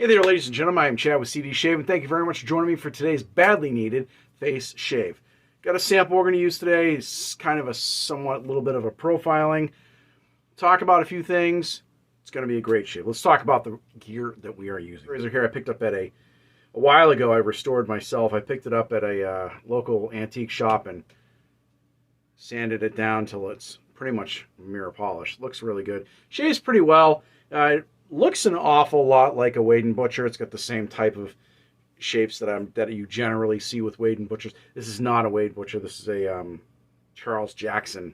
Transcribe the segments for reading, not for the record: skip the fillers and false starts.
Hey there, ladies and gentlemen. I am Chad with CD Shave, and thank you very much for joining me for today's badly needed face shave. Got a sample we're going to use today. It's kind of a somewhat little bit of a profiling. Talk about a few things. It's going to be a great shave. Let's talk about the gear that we are using. The razor here I picked up at a while ago. I restored myself. I picked it up at a local antique shop and sanded it down till it's pretty much mirror polished. Looks really good. Shaves pretty well. Looks an awful lot like a Wade & Butcher. It's got the same type of shapes that you generally see with Wade & Butchers. This is not a Wade & Butcher. This is a Charles Jackson,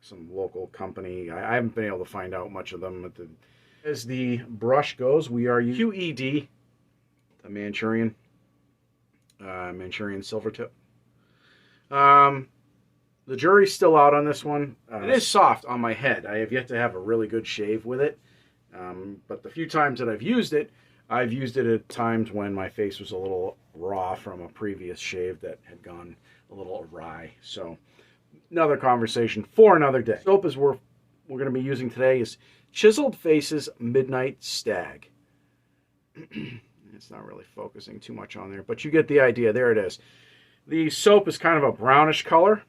some local company. I haven't been able to find out much of them. As the brush goes, we are using QED, the Manchurian silver tip. The jury's still out on this one. It is soft on my head. I have yet to have a really good shave with it. But the few times that I've used it at times when my face was a little raw from a previous shave that had gone a little awry. So another conversation for another day. Soap is we're going to be using today is Chiseled Faces Midnight Stag. It's not really focusing too much on there, but you get the idea. There it is. The soap is kind of a brownish color.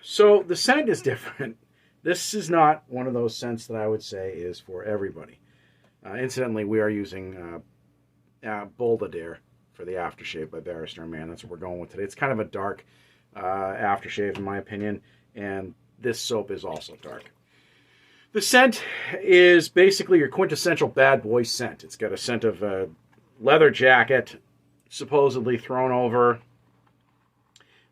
So the scent is different. This is not one of those scents that I would say is for everybody. Incidentally, we are using Boldader for the aftershave by Barrister Man. That's what we're going with today. It's kind of a dark aftershave in my opinion, and this soap is also dark. The scent is basically your quintessential bad boy scent. It's got a scent of a leather jacket, supposedly thrown over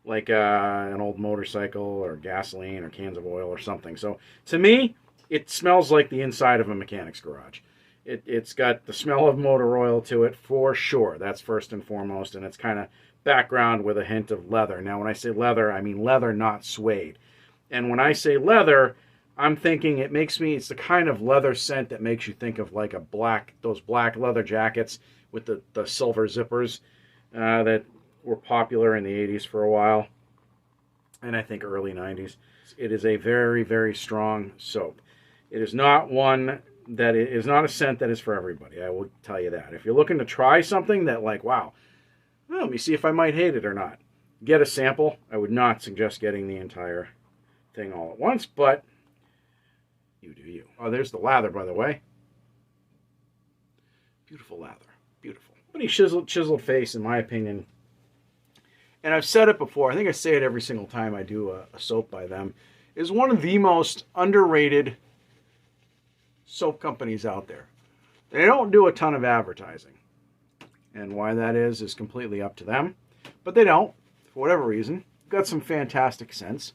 like an old motorcycle or gasoline or cans of oil or something. So to me, it smells like the inside of a mechanic's garage. It's got the smell of motor oil to it for sure. That's first and foremost, and it's kind of background with a hint of leather. Now, when I say leather, I mean leather, not suede. And when I say leather, I'm thinking it's the kind of leather scent that makes you think of like those black leather jackets with the silver zippers that were popular in the 80s for a while, and I think early 90s. It is a very, very strong soap. It is not one that is not a scent that is for everybody. I will tell you that. If you're looking to try something that like, wow, well, let me see if I might hate it or not, get a sample. I would not suggest getting the entire thing all at once, but you do you. Oh, there's the lather, by the way. Beautiful lather. Beautiful. Pretty chiseled face, in my opinion. And I've said it before, I think I say it every single time I do a soap by them, is one of the most underrated soap companies out there. They don't do a ton of advertising. And why that is completely up to them. But they don't, for whatever reason. Got some fantastic scents.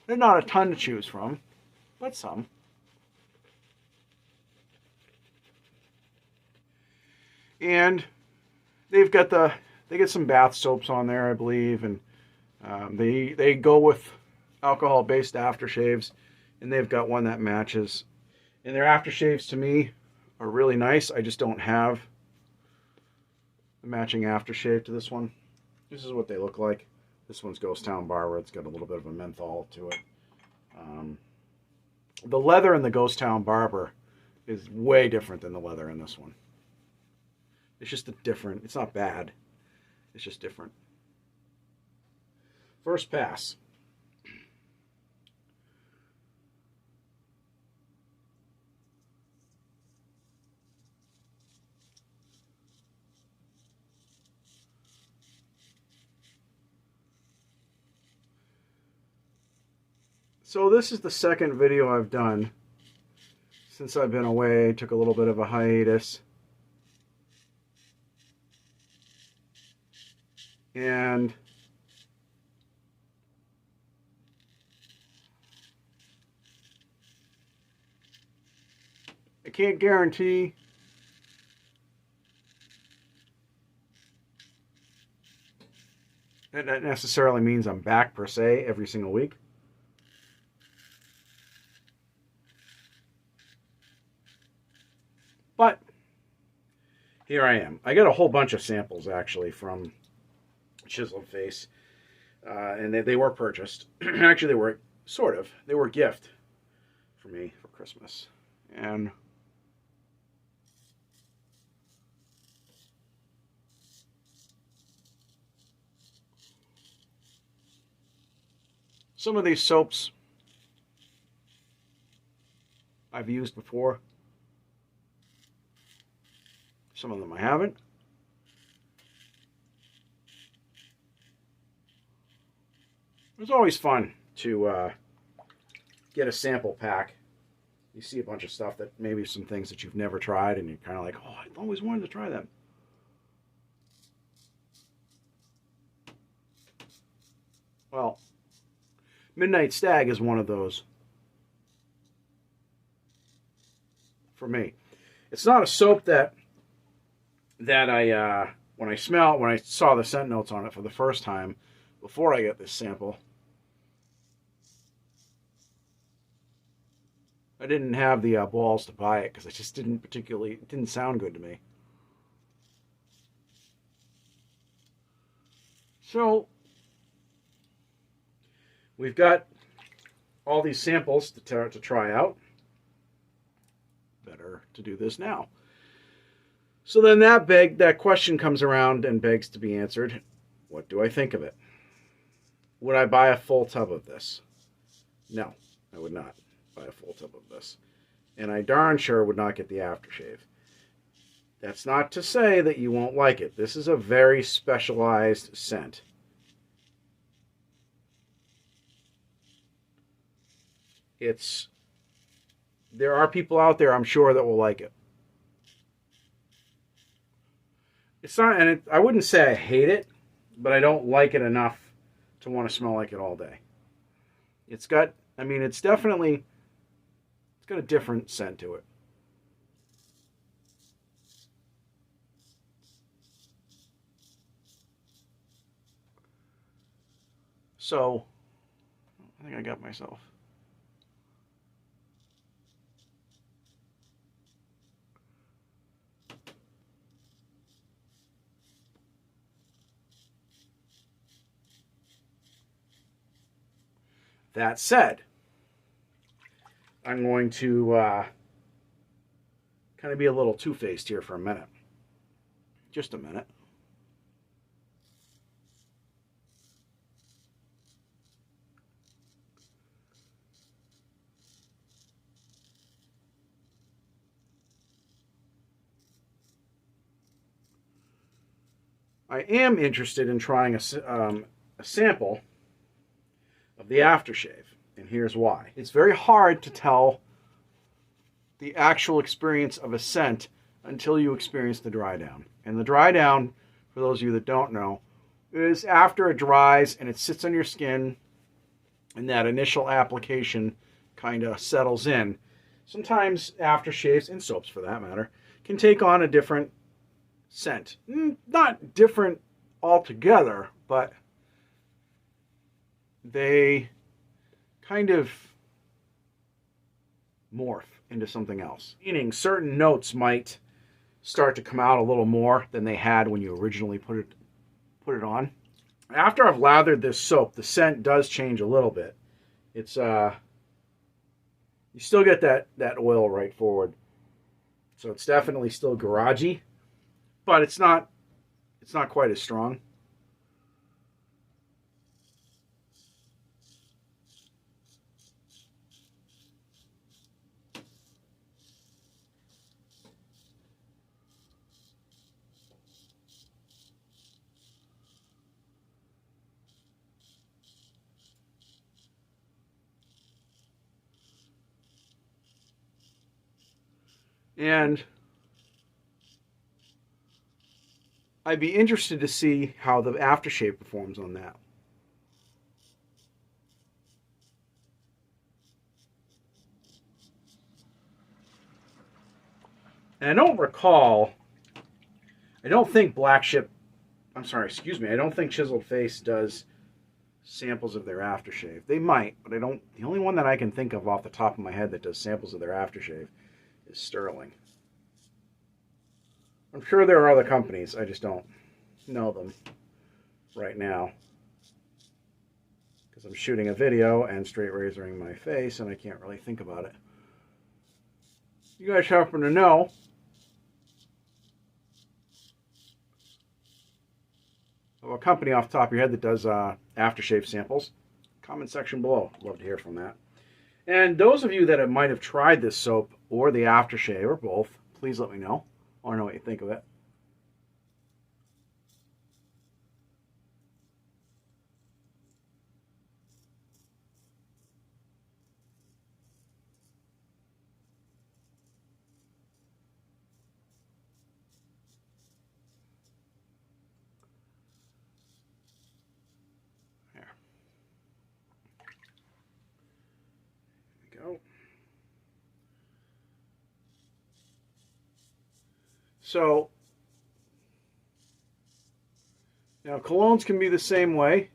They're not a ton to choose from, but some. And they get some bath soaps on there, I believe, and they go with alcohol-based aftershaves, and they've got one that matches. And their aftershaves, to me, are really nice. I just don't have the matching aftershave to this one. This is what they look like. This one's Ghost Town Barber. It's got a little bit of a menthol to it. The leather in the Ghost Town Barber is way different than the leather in this one. It's just it's not bad. It's just different. First pass. So this is the second video I've done since I've been away. Took a little bit of a hiatus. And I can't guarantee that necessarily means I'm back per se every single week. But here I am. I got a whole bunch of samples actually from Chiseled Face, and they were purchased. Actually, they were a gift for me for Christmas. And Some of these soaps I've used before. Some of them I haven't. It's always fun to get a sample pack. You see a bunch of stuff that maybe some things that you've never tried, and you're kind of like, oh, I've always wanted to try them. Well, Midnight Stag is one of those for me. It's not a soap that I when I saw the scent notes on it for the first time before I got this sample, I didn't have the balls to buy it because it just it didn't sound good to me. So we've got all these samples to try out. Better to do this now. So then that question comes around and begs to be answered. What do I think of it? Would I buy a full tub of this? No, I would not buy a full tub of this. And I darn sure would not get the aftershave. That's not to say that you won't like it. This is a very specialized scent. There are people out there, I'm sure, that will like it. It's not, and I wouldn't say I hate it, but I don't like it enough to want to smell like it all day. It's got a different scent to it. So, I think I got myself. That said, I'm going to kind of be a little two-faced here for a minute. Just a minute. I am interested in trying a sample of the aftershave, and here's why. It's very hard to tell the actual experience of a scent until you experience the dry down. And the dry down, for those of you that don't know, is after it dries and it sits on your skin and that initial application kind of settles in. Sometimes aftershaves, and soaps for that matter, can take on a different scent. Not different altogether, but they kind of morph into something else. Meaning certain notes might start to come out a little more than they had when you originally put it on. After I've lathered this soap, the scent does change a little bit. It's you still get that oil right forward. So it's definitely still garagey, but it's not quite as strong. And I'd be interested to see how the aftershave performs on that. And I don't think I don't think Chiseled Face does samples of their aftershave. They might, but the only one that I can think of off the top of my head that does samples of their aftershave is Sterling. I'm sure there are other companies, I just don't know them right now. Because I'm shooting a video and straight razoring my face and I can't really think about it. You guys happen to know of a company off the top of your head that does aftershave samples? Comment section below. Love to hear from that. And those of you that might have tried this soap or the aftershave or both, please let me know. I want to know what you think of it. Go. So, now colognes can be the same way.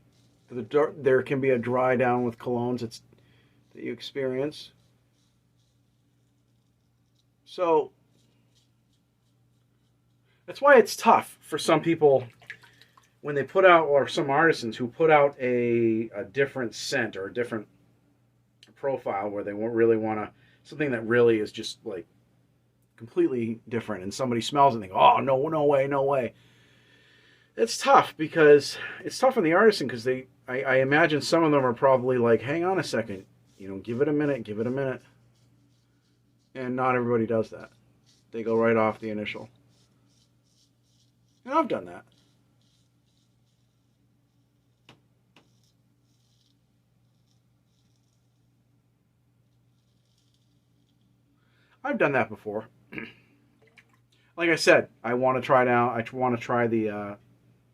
There can be a dry down with colognes that you experience. So, that's why it's tough for some people when they put out, or some artisans who put out a different scent or a different profile where they won't really want to, something that really is just like completely different, and somebody smells it and they go, oh, no way, no way. It's tough because it's tough on the artisan because I imagine some of them are probably like, hang on a second, give it a minute. And not everybody does that. They go right off the initial. And I've done that. I've done that before. Like I said, I want to try the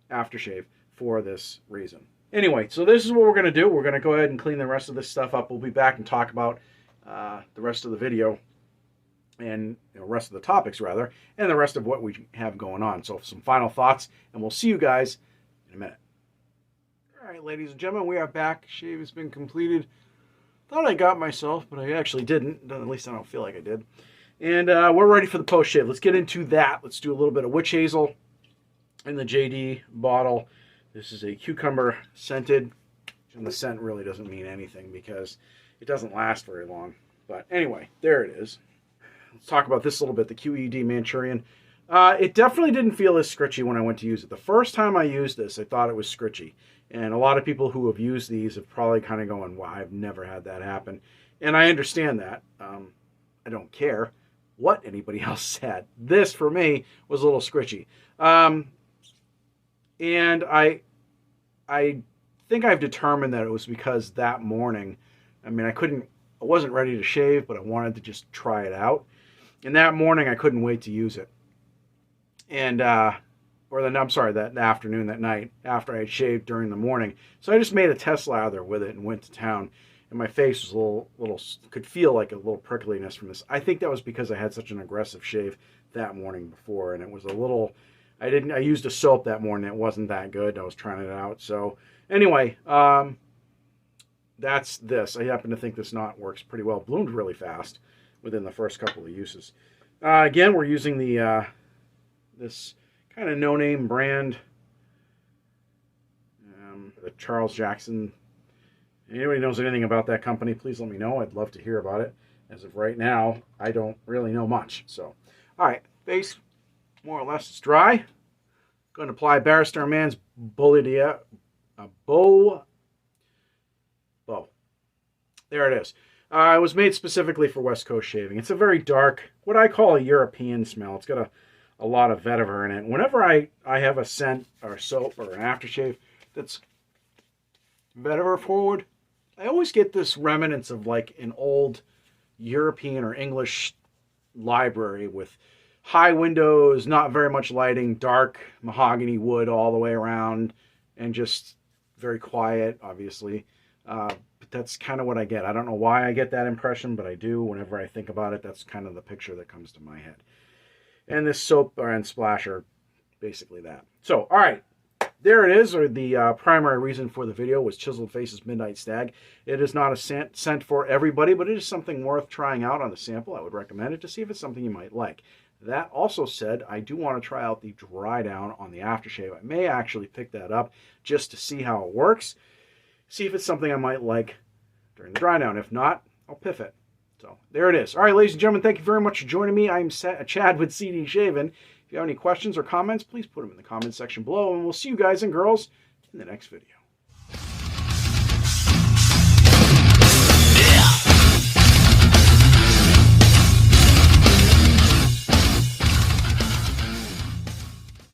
aftershave for this reason. Anyway, so this is what we're going to do. We're going to go ahead and clean the rest of this stuff up. We'll be back and talk about the rest of the video and the rest of the topics, rather, and the rest of what we have going on. So some final thoughts, and we'll see you guys in a minute. All right, ladies and gentlemen, we are back. Shave has been completed. Thought I got myself, but I actually didn't. At least I don't feel like I did. And we're ready for the post-shave. Let's get into that. Let's do a little bit of witch hazel in the JD bottle. This is a cucumber scented. And the scent really doesn't mean anything because it doesn't last very long. But anyway, there it is. Let's talk about this a little bit, the QED Manchurian. It definitely didn't feel as scritchy when I went to use it. The first time I used this, I thought it was scritchy. And a lot of people who have used these have probably kind of going, wow, I've never had that happen. And I understand that. I don't care what anybody else said. This, for me, was a little scritchy. And I think I've determined that it was because that morning, I mean, I wasn't ready to shave, but I wanted to just try it out. And that morning, I couldn't wait to use it. And, that afternoon, that night, after I had shaved during the morning. So I just made a test lather with it and went to town. And my face was a little, could feel like a little prickliness from this. I think that was because I had such an aggressive shave that morning before. And it was a little, I used a soap that morning. It wasn't that good. I was trying it out. So anyway, that's this. I happen to think this knot works pretty well. Bloomed really fast within the first couple of uses. Again, we're using the this kind of no-name brand, the Charles Jackson. Anybody knows anything about that company, please let me know. I'd love to hear about it. As of right now, I don't really know much. So, all right, face more or less is dry. Going to apply Barrister Man's Bow. There it is. It was made specifically for West Coast shaving. It's a very dark, what I call a European smell. It's got a lot of vetiver in it. Whenever I have a scent or soap or an aftershave that's vetiver forward, I always get this remnants of like an old European or English library with high windows, not very much lighting, dark mahogany wood all the way around, and just very quiet, obviously. But that's kind of what I get. I don't know why I get that impression, but I do. Whenever I think about it, that's kind of the picture that comes to my head. And this soap and splash are basically that. So, all right. There it is, or the primary reason for the video was Chiseled Faces Midnight Stag. It is not a scent for everybody, but it is something worth trying out on the sample. I would recommend it to see if it's something you might like. That also said, I do want to try out the dry down on the aftershave. I may actually pick that up just to see how it works. See if it's something I might like during the dry down. If not, I'll piff it. So there it is. All right, ladies and gentlemen, thank you very much for joining me. I'm Chad with CD Shaven. If you have any questions or comments, please put them in the comment section below, and we'll see you guys and girls in the next video.